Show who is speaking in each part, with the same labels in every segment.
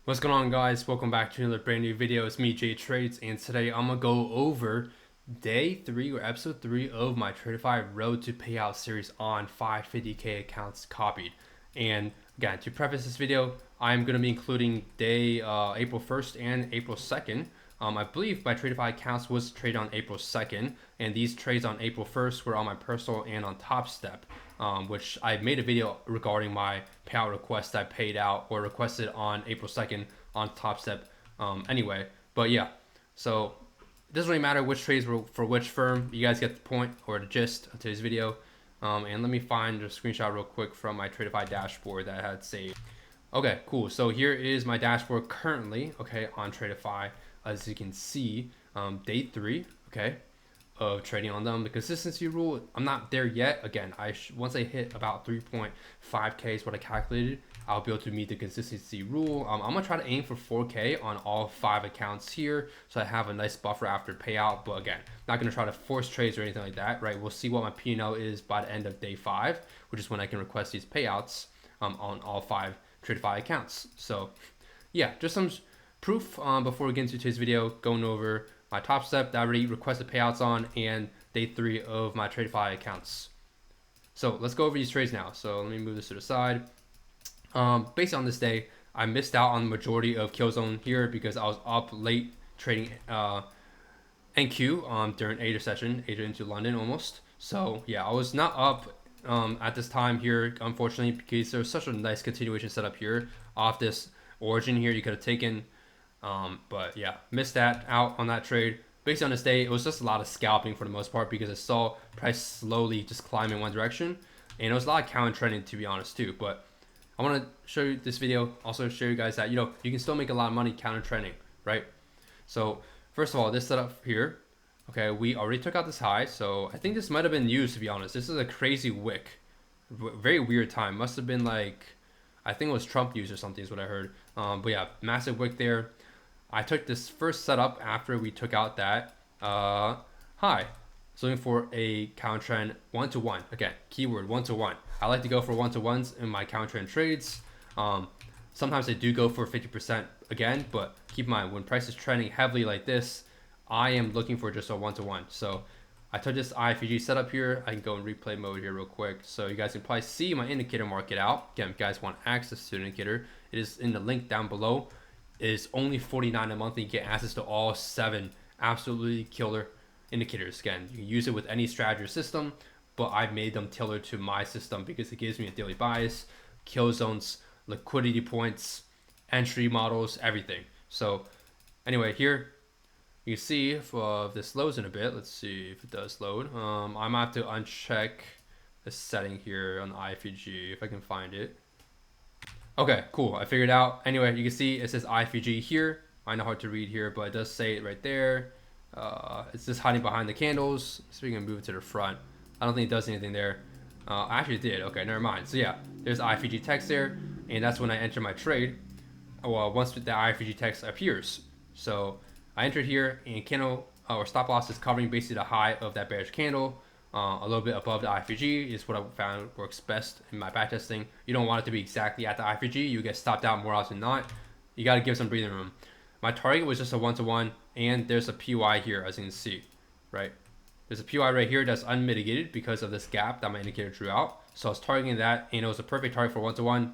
Speaker 1: What's going on, guys? Welcome back to another brand new video. It's me, Jay Trades, and today I'm gonna go over day 3 or episode 3 of my Tradeify Road to Payout series on 550k accounts copied. And again, to preface this video, I'm gonna be including day April 1st and April 2nd. I believe my Tradeify accounts was traded on April 2nd, and these trades on April 1st were on my personal and on Top Step, which I made a video regarding my payout request I paid out or requested on April 2nd on Top Step anyway. But yeah, so it doesn't really matter which trades were for which firm. You guys get the point or the gist of today's video. And let me find a screenshot real quick from my Tradeify dashboard that I had saved. Okay, cool. So here is my dashboard currently, okay, on Tradeify. As you can see, day 3, okay, of trading on them. The consistency rule, I'm not there yet. Again, once I hit about 3.5k is what I calculated, I'll be able to meet the consistency rule. I'm gonna try to aim for 4k on all 5 accounts here, so I have a nice buffer after payout. But again, not gonna try to force trades or anything like that, right? We'll see what my P&L is by the end of day 5, which is when I can request these payouts on all 5 Tradeify accounts. So yeah, just some proof before we get into today's video, going over my Top Step that I already requested payouts on and day 3 of my Tradeify accounts. So let's go over these trades now. So let me move this to the side. Based on this day, I missed out on the majority of kill zone here because I was up late trading NQ during Asia session, Asia into London almost. So yeah, I was not up at this time here, unfortunately, because there was such a nice continuation setup here off this origin here you could have taken. But yeah, missed that out on that trade. Based on this day, it was just a lot of scalping for the most part because I saw price slowly just climb in one direction, and it was a lot of counter trending, to be honest, too. But I want to show you this video, also show you guys that you can still make a lot of money counter trending, right? So first of all, this setup here, okay, we already took out this high, so I think this might have been used, to be honest. This is a crazy wick, very weird time. Must have been like, I think it was Trump used or something is what I heard. But yeah, massive wick there. I took this first setup after we took out that high. So looking for a counter trend 1-to-1. Again, keyword 1-to-1. I like to go for 1-to-1s in my counter trend trades. Sometimes I do go for 50% again, but keep in mind when price is trending heavily like this, I am looking for just a 1-to-1. So I took this IFG setup here. I can go in replay mode here real quick. So you guys can probably see my indicator market out. Again, if you guys want access to the indicator, it is in the link down below. It is only $49 a month and you get access to all 7 absolutely killer indicators. Again, you can use it with any strategy or system, but I've made them tailored to my system because it gives me a daily bias, kill zones, liquidity points, entry models, everything. So anyway, here you can see if this loads in a bit. Let's see if it does load. I might have to uncheck the setting here on the IFG if I can find it. Okay, cool. I figured it out. Anyway, you can see it says IFG here. I know hard to read here, but it does say it right there. It's just hiding behind the candles. So we can move it to the front. I don't think it does anything there. Actually, it did. Okay, never mind. So yeah, there's IFG text there, and that's when I enter my trade. Well, once the IFG text appears. So I entered here, and candle or stop loss is covering basically the high of that bearish candle. A little bit above the IFG is what I found works best in my backtesting. You don't want it to be exactly at the IFG. You get stopped out more often than not. You got to give some breathing room. My target was just a 1-to-1, and there's a PY here, as you can see, right? There's a PY right here that's unmitigated because of this gap that my indicator drew out. So I was targeting that, and it was a perfect target for 1-to-1.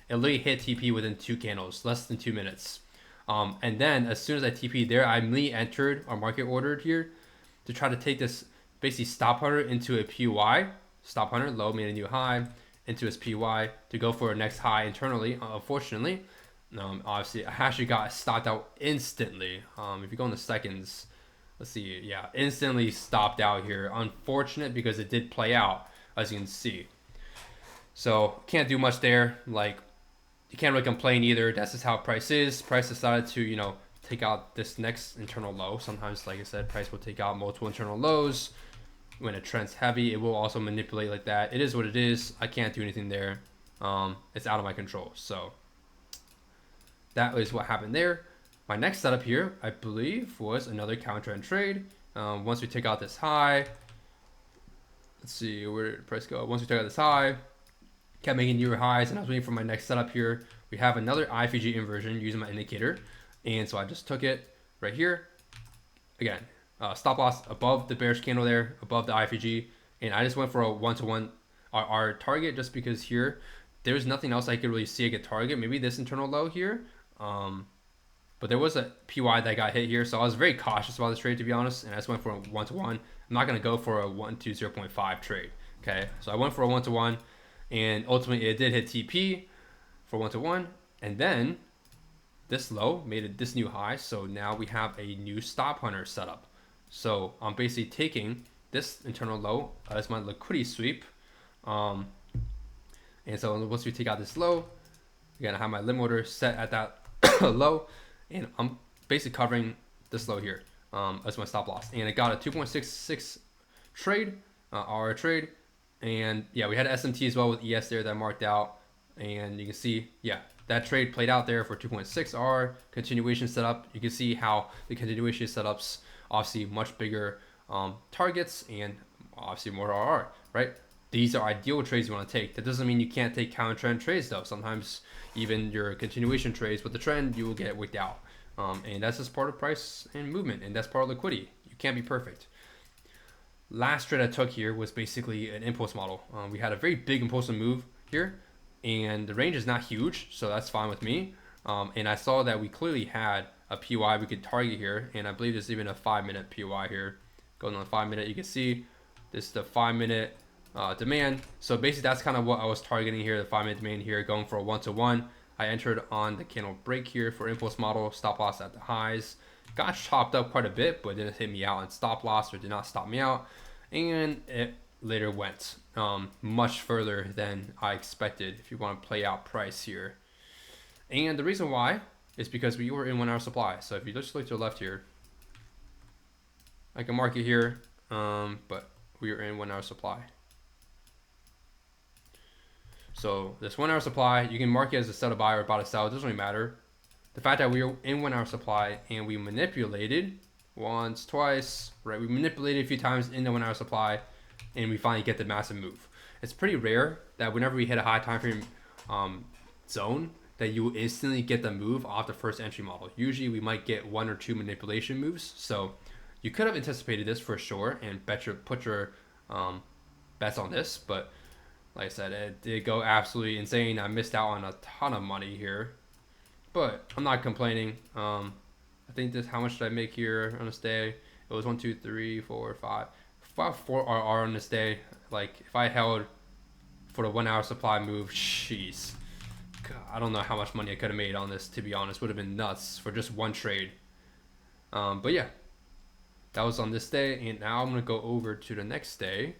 Speaker 1: It literally hit TP within 2 candles, less than 2 minutes. And then as soon as I TP there, I immediately entered or market ordered here to try to take this basically stop hunter into a PY, stop hunter low made a new high into its PY to go for a next high internally. Unfortunately, obviously I actually got stopped out instantly. If you go in the seconds, let's see, yeah, instantly stopped out here. Unfortunate because it did play out, as you can see. So can't do much there. Like, you can't really complain either. That's just how price is. Price decided to, take out this next internal low. Sometimes, like I said, price will take out multiple internal lows. When it trends heavy, it will also manipulate like that. It is what it is. I can't do anything there. It's out of my control. So that is what happened there. My next setup here, I believe, was another counter trend trade. Once we take out this high, let's see, where did the price go? Once we take out this high, kept making newer highs, and I was waiting for my next setup here. We have another IFG inversion using my indicator, and so I just took it right here. Again, stop loss above the bearish candle there, above the IFG, and I just went for a one-to-one our target, just because here there's nothing else I could really see I could target. Maybe this internal low here, but there was a PY that got hit here, so I was very cautious about this trade, to be honest, and I just went for a one-to-one. I'm not gonna go for a 1 to 0.5 trade. Okay, so I went for a one-to-one, and ultimately it did hit TP for one-to-one, and then this low made it this new high. So now we have a new stop hunter setup. So I'm basically taking this internal low as my liquidity sweep. And so once we take out this low, again, I have my limit order set at that low, and I'm basically covering this low here as my stop loss. And it got a 2.66 trade, our trade. And yeah, we had SMT as well with ES there that I marked out. And you can see, yeah, that trade played out there for 2.6R continuation setup. You can see how the continuation setups obviously much bigger targets and obviously more RR, right? These are ideal trades you want to take. That doesn't mean you can't take counter trend trades though. Sometimes even your continuation trades with the trend, you will get wicked out. And that's just part of price and movement, and that's part of liquidity. You can't be perfect. Last trade I took here was basically an impulse model. We had a very big impulsive move here, and the range is not huge, so that's fine with me. And I saw that we clearly had a PY we could target here, and I believe there's even a 5-minute PY here. Going on the 5-minute, you can see this is the 5-minute demand. So basically that's kind of what I was targeting here, the 5-minute demand here, going for a one-to-one. I entered on the candle break here for impulse model, stop loss at the highs. Got chopped up quite a bit, but didn't hit me out on stop loss, or did not stop me out. And it later went much further than I expected, if you want to play out price here. And the reason why is because we were in 1 hour supply. So if you just look to the left here, I can mark it here, but we are in 1 hour supply. So this 1 hour supply, you can mark it as a sell to buy or about to sell, it doesn't really matter. The fact that we are in 1 hour supply and we manipulated once, twice, right? We manipulated a few times in the 1 hour supply, and we finally get the massive move. It's pretty rare that whenever we hit a high time frame zone that you will instantly get the move off the first entry model. Usually we might get 1 or 2 manipulation moves. So you could have anticipated this for sure and put your bets on this, but like I said, it did go absolutely insane. I missed out on a ton of money here, but I'm not complaining. I think this, how much did I make here on this day? It was 1, 2, 3, 4, 5, about 4 RR on this day. Like if I held for the 1 hour supply move, jeez, I don't know how much money I could have made on this, to be honest. Would have been nuts for just one trade. But yeah, that was on this day, and now I'm gonna go over to the next day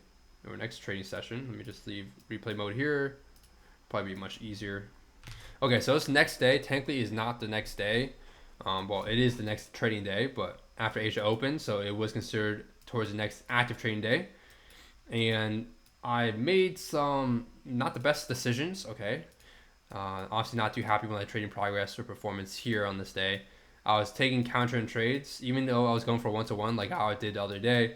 Speaker 1: or next trading session. Let me just leave replay mode here. Probably be much easier. Okay, so this next day technically is not the next day. Well, it is the next trading day, but after Asia opened, so it was considered towards the next active trading day. And I made some not the best decisions. Okay, obviously not too happy with my trading progress or performance here on this day. I was taking counter trend trades, even though I was going for 1-to-1 like how I did the other day.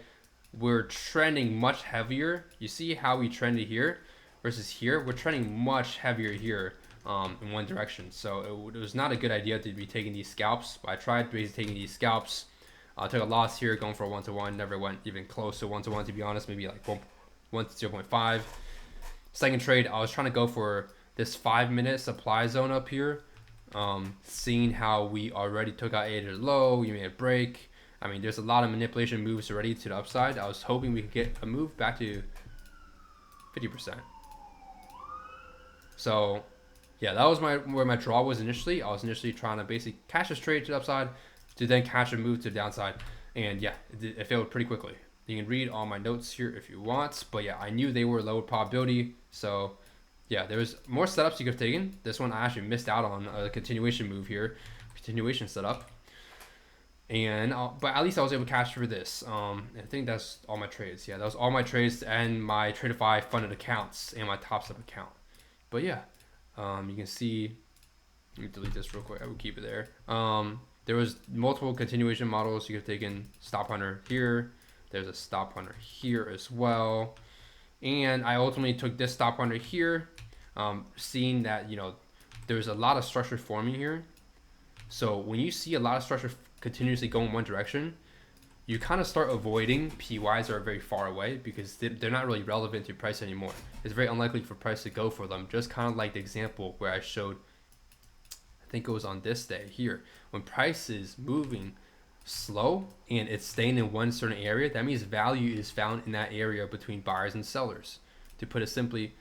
Speaker 1: We're trending much heavier. You see how we trended here versus here? We're trending much heavier here in one direction. So it was not a good idea to be taking these scalps. But I tried basically taking these scalps. I took a loss here going for a 1-to-1. Never went even close to 1-to-1, to be honest. Maybe like 1 to 0.5. Second trade, I was trying to go for this 5-minute supply zone up here. Seeing how we already took out a low, we made a break. I mean, there's a lot of manipulation moves already to the upside. I was hoping we could get a move back to 50%. So yeah, that was where my draw was initially. I was initially trying to basically catch this trade to the upside to then catch a move to the downside. And yeah, it failed pretty quickly. You can read all my notes here if you want. But yeah, I knew they were low probability. So yeah, there was more setups you could have taken. This one I actually missed out on a continuation move here. Continuation setup. And but at least I was able to cash for this. I think that's all my trades. Yeah, that was all my trades and my Tradeify funded accounts and my Top Step account. But yeah, you can see. Let me delete this real quick. I will keep it there. There was multiple continuation models you could have taken. Stop hunter here. There's a stop hunter here as well. And I ultimately took this stop hunter here. seeing that, there's a lot of structure forming here. So when you see a lot of structure continuously go in one direction, you kind of start avoiding PYs that are very far away because they're not really relevant to price anymore. It's very unlikely for price to go for them. Just kind of like the example where I showed, I think it was on this day here, when price is moving slow and it's staying in one certain area, that means value is found in that area between buyers and sellers. To put it simply,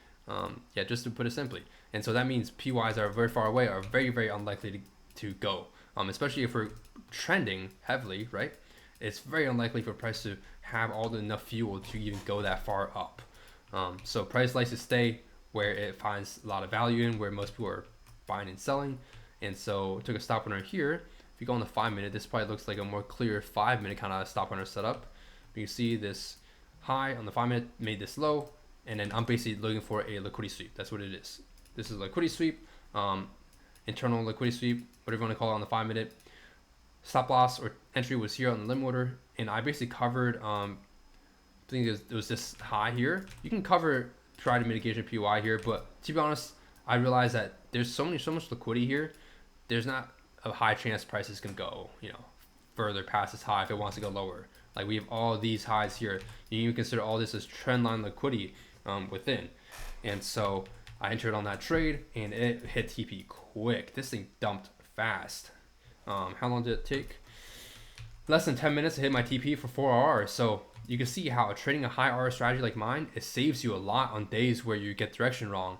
Speaker 1: just to put it simply. And so that means PYs that are very far away are very, very unlikely to go, especially if we're trending heavily, right? It's very unlikely for price to have all enough fuel to even go that far up. So price likes to stay where it finds a lot of value in, where most people are buying and selling. And so took a stop runner here. If you go on the 5 minute, this probably looks like a more clear 5 minute kind of stop runner setup. You can see this high on the 5 minute made this low, and then I'm basically looking for a liquidity sweep. That's what it is. This is a liquidity sweep, internal liquidity sweep, whatever you want to call it on the 5 minute. Stop loss or entry was here on the limit order, and I basically covered, I think it was this high here. You can cover try to mitigation PY here, but to be honest, I realized that there's so much liquidity here. There's not a high chance prices can go, further past this high if it wants to go lower. Like we have all these highs here. You can consider all this as trend line liquidity within. And so I entered on that trade and it hit TP quick. This thing dumped fast. How long did it take? Less than 10 minutes to hit my TP for 4 hours. So you can see how trading a high R strategy like mine, it saves you a lot on days where you get direction wrong.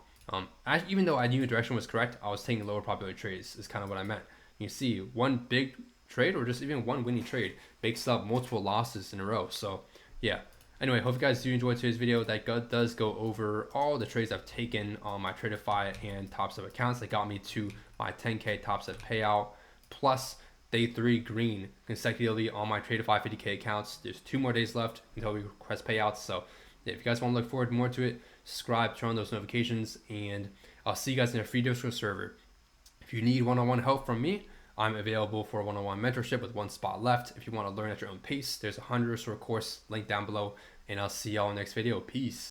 Speaker 1: Even though I knew direction was correct, I was taking lower probability trades is kind of what I meant. You see one big trade or just even one winning trade makes up multiple losses in a row. So yeah. Anyway, hope you guys do enjoy today's video. That does go over all the trades I've taken on my Tradeify and Top Step accounts that got me to my 10K Top Step payout, plus day 3 green consecutively on my Tradeify 50K accounts. There's 2 more days left until we request payouts. So if you guys want to look forward more to it, subscribe, turn on those notifications, and I'll see you guys in a free Discord server. If you need one-on-one help from me, I'm available for one-on-one mentorship with 1 spot left. If you want to learn at your own pace, there's a 100 or so course link down below, and I'll see y'all in the next video. Peace.